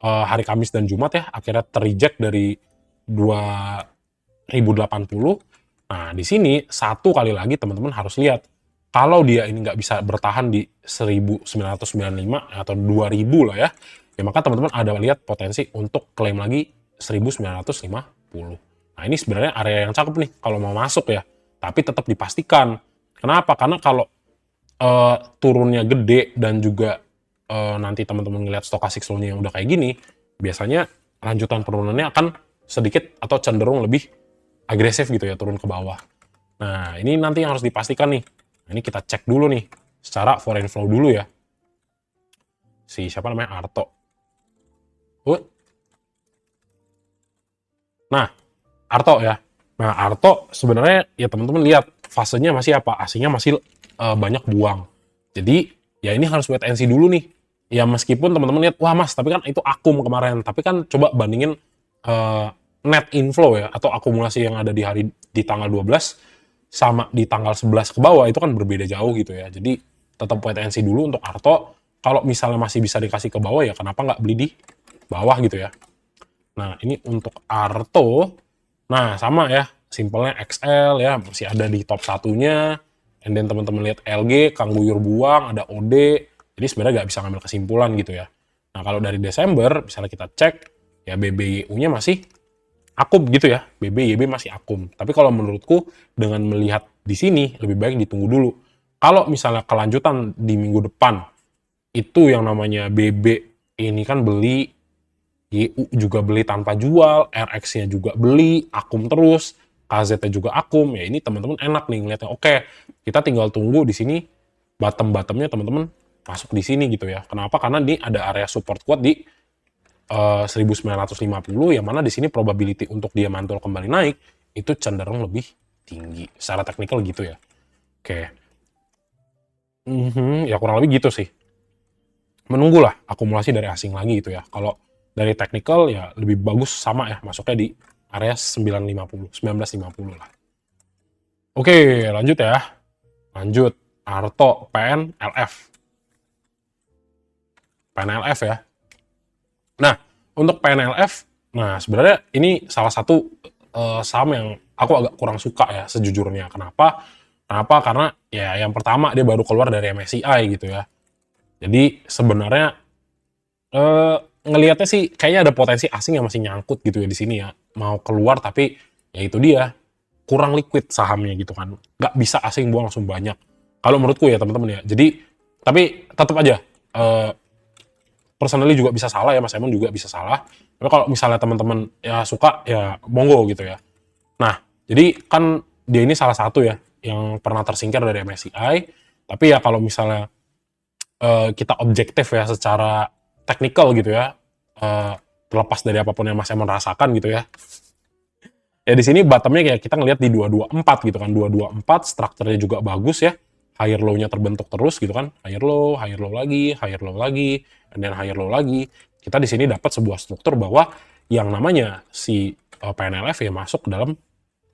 hari Kamis dan Jumat ya, akhirnya ter-reject dari 2080. Nah, di sini satu kali lagi teman-teman harus lihat, kalau dia ini nggak bisa bertahan di 1995 atau 2000 lah ya, ya maka teman-teman ada lihat potensi untuk klaim lagi 1950. Nah, ini sebenarnya area yang cakep nih kalau mau masuk ya. Tapi tetap dipastikan. Kenapa? Karena kalau turunnya gede dan juga nanti teman-teman ngelihat stochastic slow-nya yang udah kayak gini, biasanya lanjutan penurunannya akan sedikit atau cenderung lebih agresif gitu ya, turun ke bawah. Nah, ini nanti yang harus dipastikan nih. Nah, ini kita cek dulu nih secara foreign flow dulu ya. Si siapa namanya? Arto. Nah, Arto ya. Nah, Arto sebenarnya ya teman-teman lihat fasenya masih apa? Aslinya masih banyak buang. Jadi ya ini harus wait and see dulu nih. Ya meskipun teman-teman lihat, wah Mas, tapi kan itu akum kemarin. Tapi kan coba bandingin net inflow ya, atau akumulasi yang ada di hari di tanggal 12 sama di tanggal 11 ke bawah, itu kan berbeda jauh gitu ya. Jadi tetap wait and see dulu untuk Arto. Kalau misalnya masih bisa dikasih ke bawah ya kenapa nggak beli di bawah gitu ya. Nah, ini untuk Arto. Nah, sama ya, simpelnya XL ya, masih ada di top satunya. And then teman-teman lihat LG, Kang Buyur buang, ada OD. Jadi sebenarnya nggak bisa ngambil kesimpulan gitu ya. Nah, kalau dari Desember, misalnya kita cek, ya BBYU-nya masih akum gitu ya. BBYB masih akum. Tapi kalau menurutku, dengan melihat di sini lebih baik ditunggu dulu. Kalau misalnya kelanjutan di minggu depan, itu yang namanya BB ini kan beli, YU juga beli tanpa jual, RX-nya juga beli, akum terus, KZ-nya juga akum, ya ini teman-teman enak nih ngeliatnya. Oke, kita tinggal tunggu di sini bottom-bottomnya teman-teman masuk di sini gitu ya. Kenapa? Karena ini ada area support kuat di 1950, yang mana di sini probability untuk dia mantul kembali naik itu cenderung lebih tinggi secara teknikal gitu ya. Oke. Ya kurang lebih gitu sih. Menunggulah akumulasi dari asing lagi gitu ya. Kalau dari teknikal ya lebih bagus sama ya masuknya di area 1950 lah. Oke, lanjut ya. Lanjut. Arto PNLF. PNLF ya. Nah, untuk PNLF, nah sebenarnya ini salah satu saham yang aku agak kurang suka ya sejujurnya. Kenapa? Karena ya yang pertama dia baru keluar dari MSCI gitu ya. Jadi sebenarnya ngelihatnya sih kayaknya ada potensi asing yang masih nyangkut gitu ya di sini ya. Mau keluar tapi ya itu dia kurang liquid sahamnya gitu kan. Nggak bisa asing buang langsung banyak. Kalau menurutku ya teman-teman ya. Jadi tapi tetap aja personally juga bisa salah ya, Mas Emon juga bisa salah. Tapi kalau misalnya teman-teman ya suka ya monggo gitu ya. Nah, jadi kan dia ini salah satu ya yang pernah tersingkir dari MSCI. Tapi ya kalau misalnya kita objektif ya secara teknikal gitu ya, terlepas dari apapun yang Mas Emon rasakan gitu ya. Ya di sini bottomnya kayak kita ngelihat di 224 gitu kan, 224 strukturnya juga bagus ya, higher low-nya terbentuk terus gitu kan, higher low lagi, and then higher low lagi. Kita di sini dapat sebuah struktur bahwa yang namanya si PNLF ya masuk dalam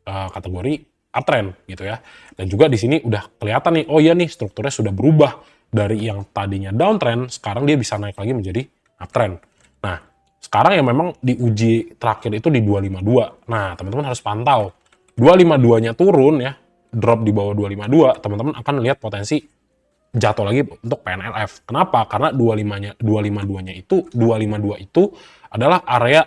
kategori uptrend gitu ya. Dan juga di sini udah kelihatan nih, oh iya nih strukturnya sudah berubah dari yang tadinya downtrend, sekarang dia bisa naik lagi menjadi uptrend. Nah, sekarang yang memang diuji terakhir itu di 252. Nah, teman-teman harus pantau. 252-nya turun ya, drop di bawah 252, teman-teman akan lihat potensi jatuh lagi untuk PNLF. Kenapa? Karena 252-nya itu 252 itu adalah area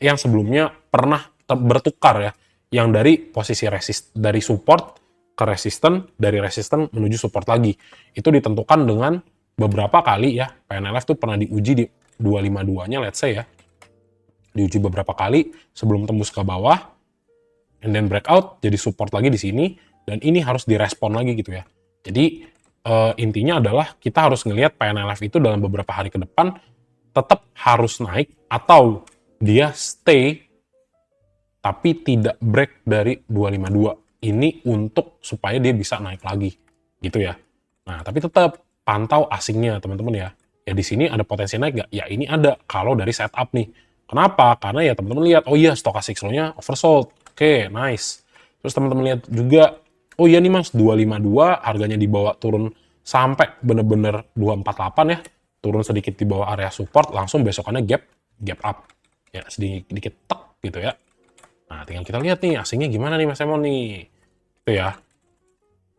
yang sebelumnya pernah bertukar ya, yang dari posisi dari support ke resisten, dari resisten menuju support lagi. Itu ditentukan dengan beberapa kali ya, PNLF tuh pernah diuji di 252-nya let's say ya. Diuji beberapa kali sebelum tembus ke bawah, and then breakout jadi support lagi di sini, dan ini harus direspon lagi gitu ya. Jadi intinya adalah kita harus ngelihat PNLF itu dalam beberapa hari ke depan tetap harus naik atau dia stay tapi tidak break dari 252 ini untuk supaya dia bisa naik lagi gitu ya. Nah, tapi tetap pantau asingnya teman-teman ya. Ya di sini ada potensi naik nggak? Ya ini ada kalau dari setup nih. Kenapa? Karena ya teman-teman lihat, oh iya stochastic slow-nya oversold. Oke, nice. Terus teman-teman lihat juga, oh iya nih Mas, 252 harganya dibawa turun sampai bener-bener 248 ya. Turun sedikit di bawah area support, langsung besokannya gap up. Ya, sedikit tek gitu ya. Nah, tinggal kita lihat nih asingnya gimana nih Mas Emon nih. Itu ya.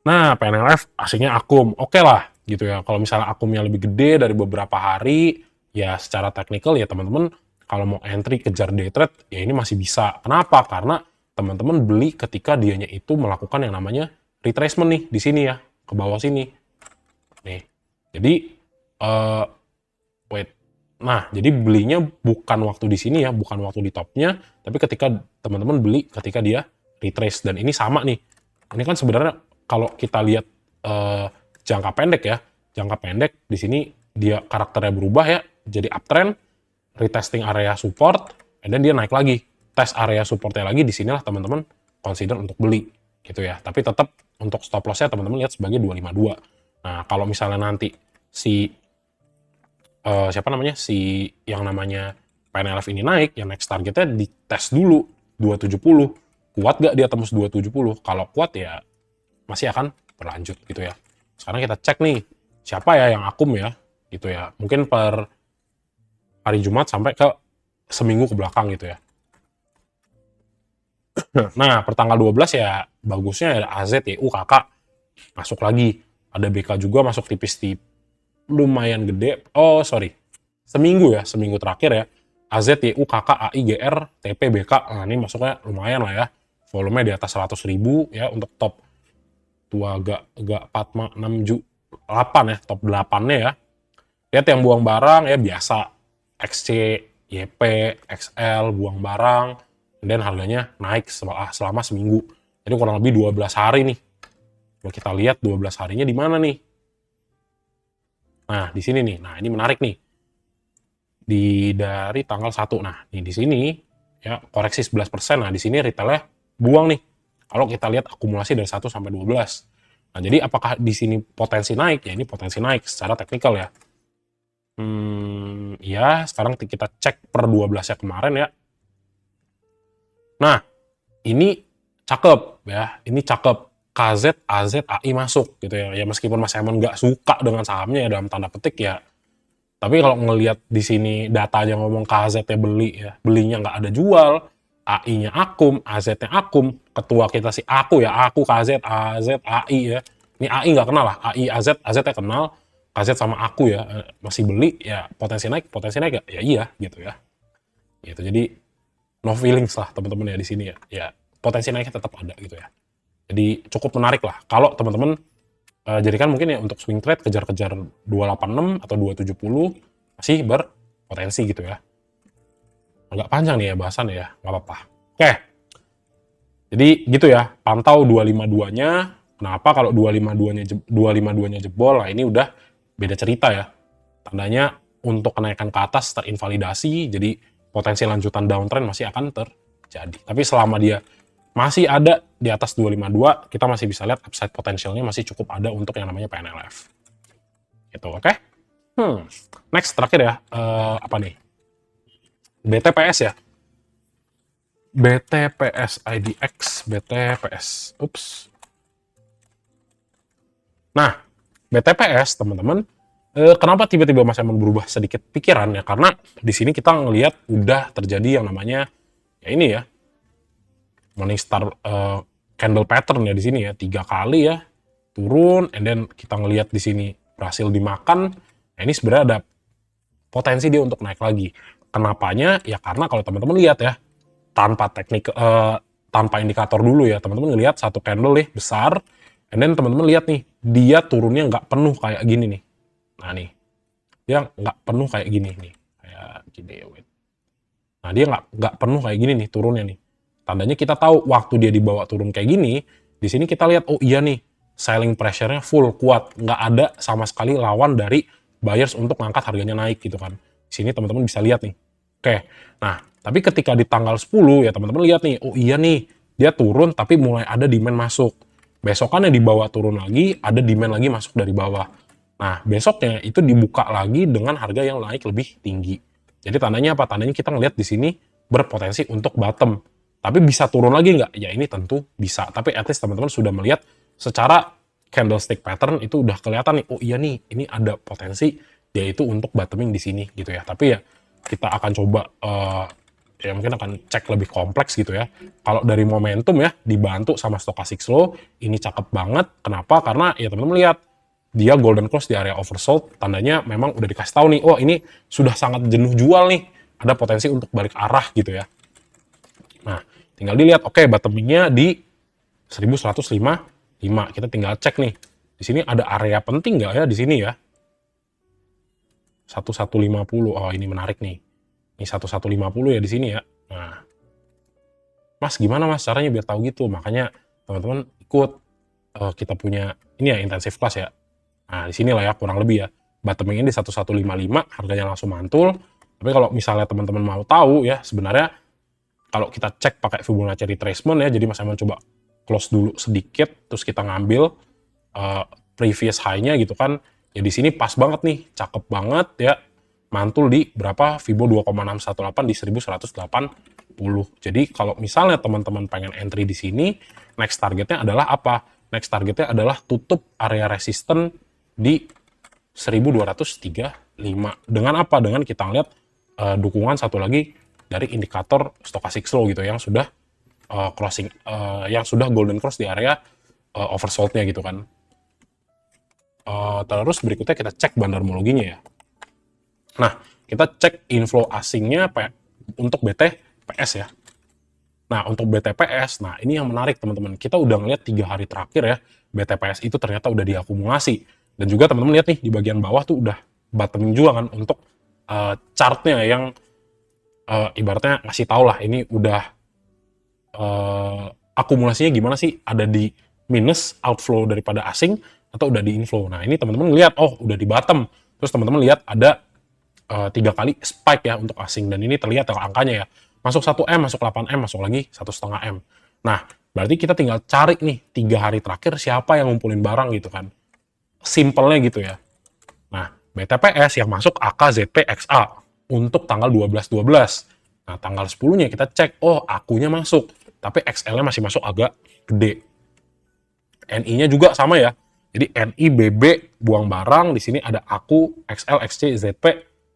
Nah, PNLF asingnya akum. Oke lah gitu ya. Kalau misalnya akumnya lebih gede dari beberapa hari, ya secara teknikal ya teman-teman kalau mau entry kejar day trade ya ini masih bisa. Kenapa? Karena teman-teman beli ketika dianya itu melakukan yang namanya retracement nih di sini ya, ke bawah sini. Nih. Jadi wait. Nah, jadi belinya bukan waktu di sini ya, bukan waktu di topnya, tapi ketika teman-teman beli ketika dia retrace, dan ini sama nih. Ini kan sebenarnya kalau kita lihat jangka pendek ya, jangka pendek di sini dia karakternya berubah ya, jadi uptrend, retesting area support, and then dia naik lagi, tes area supportnya lagi, di sinilah teman-teman consider untuk beli gitu ya. Tapi tetap untuk stop lossnya teman-teman lihat sebagai 252. Nah, kalau misalnya nanti si si yang namanya PNLF ini naik, yang next targetnya dites dulu 270. Kuat gak dia tembus 270? Kalau kuat ya masih akan berlanjut gitu ya. Sekarang kita cek nih, siapa ya yang akum ya, gitu ya. Mungkin per hari Jumat sampai ke seminggu ke belakang gitu ya. Nah, per tanggal 12 ya bagusnya ada AZ, YU, KK masuk lagi. Ada BK juga masuk tipis-tipis, lumayan gede. Oh, sorry. Seminggu terakhir ya. AZ, YU, KK, AI, GR, TP, BK. Nah, ini masuknya lumayan lah ya. Volume di atas 100.000 ya untuk top ketua gak Patma 8 ya, top 8-nya ya. Lihat yang buang barang ya biasa, XC, YP, XL, buang barang, dan harganya naik selama seminggu. Jadi kurang lebih 12 hari nih. Coba kita lihat 12 harinya di mana nih. Nah, di sini nih. Nah, ini menarik nih. Dari tanggal 1. Nah, di sini ya koreksi 11%. Nah, di sini retailnya buang nih. Kalau kita lihat akumulasi dari 1 sampai 12. Nah, jadi apakah di sini potensi naik? Ya, ini potensi naik secara teknikal ya. Ya, sekarang kita cek per 12-nya kemarin ya. Nah, ini cakep ya. Ini cakep. KZ, AZ, AI masuk gitu ya. Ya meskipun Mas Emon nggak suka dengan sahamnya ya dalam tanda petik ya. Tapi kalau ngelihat di sini datanya ngomong KZ-nya beli ya, belinya nggak ada jual, AI-nya akum, AZ-nya akum, ketua kita si aku ya, aku KZ, AZ, AI ya. Ini AI nggak kenal lah, AI, AZ, AZ-nya kenal, KZ sama aku ya, masih beli ya potensi naik ya iya gitu ya. Gitu. Jadi no feelings lah teman-teman ya di sini ya. Ya potensi naiknya tetap ada gitu ya. Jadi cukup menarik lah. Kalau teman-teman jadikan mungkin ya untuk swing trade kejar-kejar 286 atau 270 masih berpotensi gitu ya. Agak panjang nih ya bahasan ya, nggak apa-apa. Oke. Jadi gitu ya, pantau 252-nya. Kenapa kalau 252-nya jebol? Nah, ini udah beda cerita ya. Tandanya untuk kenaikan ke atas terinvalidasi, jadi potensi lanjutan downtrend masih akan terjadi. Tapi selama dia masih ada di atas 252, kita masih bisa lihat upside potensialnya masih cukup ada untuk yang namanya PNLF. Gitu, oke? Next, terakhir ya, apa nih? BTPS ya. BTPS, IDX, BTPS. Ups. Nah, BTPS, teman-teman, kenapa tiba-tiba Mas Emon berubah sedikit pikiran ya? Karena di sini kita ngelihat udah terjadi yang namanya, ya ini ya, Morningstar candle pattern ya di sini ya 3 kali ya turun, and then kita ngelihat di sini berhasil dimakan. Nah, ini sebenarnya ada potensi dia untuk naik lagi. Kenapanya? Ya karena kalau teman-teman lihat ya tanpa teknik tanpa indikator dulu ya teman-teman ngelihat satu candle nih besar, and then teman-teman lihat nih dia turunnya nggak penuh kayak gini nih. Nah nih dia nggak penuh kayak gini nih, kayak gini. Wait. Nah dia nggak penuh kayak gini nih turunnya nih. Tandanya kita tahu waktu dia dibawa turun kayak gini, di sini kita lihat, oh iya nih, selling pressure-nya full, kuat. Nggak ada sama sekali lawan dari buyers untuk ngangkat harganya naik gitu kan. Di sini teman-teman bisa lihat nih. Oke, nah, tapi ketika di tanggal 10 ya teman-teman lihat nih, oh iya nih, dia turun tapi mulai ada demand masuk. Besokannya dibawa turun lagi, ada demand lagi masuk dari bawah. Nah, besoknya itu dibuka lagi dengan harga yang naik lebih tinggi. Jadi tandanya apa? Tandanya kita ngelihat di sini berpotensi untuk bottom. Tapi bisa turun lagi nggak? Ya ini tentu bisa. Tapi at least teman-teman sudah melihat secara candlestick pattern itu udah kelihatan nih. Oh iya nih, ini ada potensi dia itu untuk bottoming di sini gitu ya. Tapi ya kita akan coba ya mungkin akan cek lebih kompleks gitu ya. Kalau dari momentum ya dibantu sama stochastic slow ini cakep banget. Kenapa? Karena ya teman-teman lihat dia golden cross di area oversold. Tandanya memang udah dikasih tahu nih. Oh ini sudah sangat jenuh jual nih. Ada potensi untuk balik arah gitu ya. Nah, tinggal dilihat, oke, bottomingnya di 1105. Kita tinggal cek nih. Di sini ada area penting nggak ya di sini ya? 1150. Oh, ini menarik nih. Ini 1150 ya di sini ya. Nah, Mas gimana Mas caranya biar tahu gitu? Makanya teman-teman ikut kita punya ini ya intensif kelas ya. Nah, di sini lah ya kurang lebih ya. Bottomingnya di 1155, harganya langsung mantul. Tapi kalau misalnya teman-teman mau tahu ya, sebenarnya kalau kita cek pakai Fibonacci retracement ya, jadi Mas Emon coba close dulu sedikit, terus kita ngambil previous high-nya gitu kan, ya di sini pas banget nih, cakep banget ya, mantul di berapa, Fibo 2,618 di 1180. Jadi kalau misalnya teman-teman pengen entry di sini, next targetnya adalah apa? Next targetnya adalah tutup area resisten di 1235. Dengan apa? Dengan kita lihat dukungan satu lagi dari indikator stochastic slow gitu yang sudah crossing yang sudah golden cross di area oversold-nya gitu kan. Terus berikutnya kita cek bandarmologinya ya. Nah, kita cek inflow asingnya untuk BTPS ya. Nah, untuk BTPS, nah ini yang menarik teman-teman. Kita udah ngeliat 3 hari terakhir ya, BTPS itu ternyata udah diakumulasi. Dan juga teman-teman lihat nih, di bagian bawah tuh udah bottoming juga kan untuk chartnya yang ibaratnya ngasih tau lah, ini udah akumulasinya gimana sih, ada di minus outflow daripada asing atau udah di inflow. Nah ini teman-teman lihat, oh udah di bottom. Terus teman-teman lihat ada 3 kali spike ya untuk asing, dan ini terlihat angkanya ya, masuk 1M, masuk 8M, masuk lagi 1,5M. Nah berarti kita tinggal cari nih 3 hari terakhir siapa yang ngumpulin barang gitu kan, simpelnya gitu ya. Nah BTPS yang masuk AKZPXA untuk tanggal 12-12. Nah tanggal 10-nya kita cek, oh akunya masuk, tapi XL-nya masih masuk agak gede. NI-nya juga sama ya. Jadi NI, BB, buang barang, di sini ada aku, XL, XC, ZP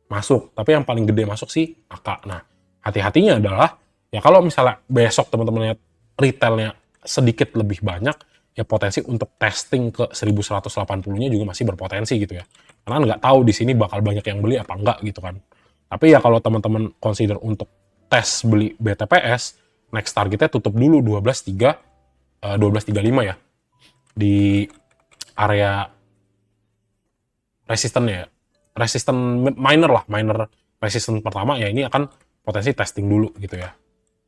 masuk. Tapi yang paling gede masuk sih AK. Nah, hati-hatinya adalah ya kalau misalnya besok teman-teman lihat retailnya sedikit lebih banyak, ya potensi untuk testing ke 1180-nya juga masih berpotensi gitu ya. Karena nggak tahu di sini bakal banyak yang beli apa enggak gitu kan. Tapi ya kalau teman-teman consider untuk tes beli BTPS, next targetnya tutup dulu 12.3, 12.35 ya, di area resistennya ya. Resisten minor lah, minor resisten pertama ya, ini akan potensi testing dulu gitu ya.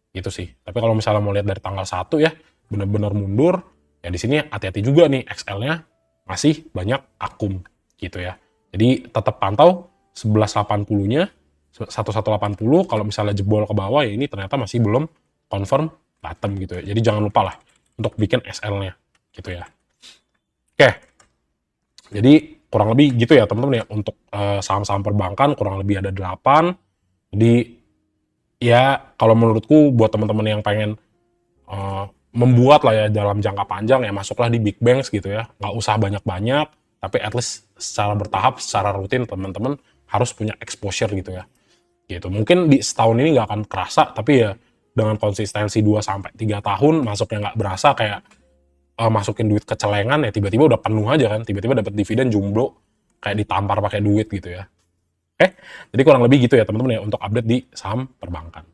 Gitu sih. Tapi kalau misalnya mau lihat dari tanggal 1 ya, benar-benar mundur, ya di sini hati-hati juga nih, XL-nya masih banyak akum gitu ya. Jadi tetap pantau 1180-nya, 1180, kalau misalnya jebol ke bawah ya ini ternyata masih belum confirm bottom gitu ya. Jadi jangan lupa lah untuk bikin SL-nya gitu ya. Oke. Jadi kurang lebih gitu ya teman-teman ya, untuk saham-saham perbankan kurang lebih ada 8. Jadi ya kalau menurutku buat teman-teman yang pengen membuat lah ya dalam jangka panjang, ya masuklah di big banks gitu ya. Nggak usah banyak-banyak, tapi at least secara bertahap, secara rutin teman-teman harus punya exposure gitu ya. Gitu. Mungkin di setahun ini nggak akan kerasa, tapi ya dengan konsistensi 2-3 tahun masuknya nggak berasa, kayak masukin duit ke celengan ya tiba-tiba udah penuh aja kan, tiba-tiba dapat dividen jumbo kayak ditampar pakai duit gitu ya. Oke, jadi kurang lebih gitu ya teman-teman ya untuk update di saham perbankan.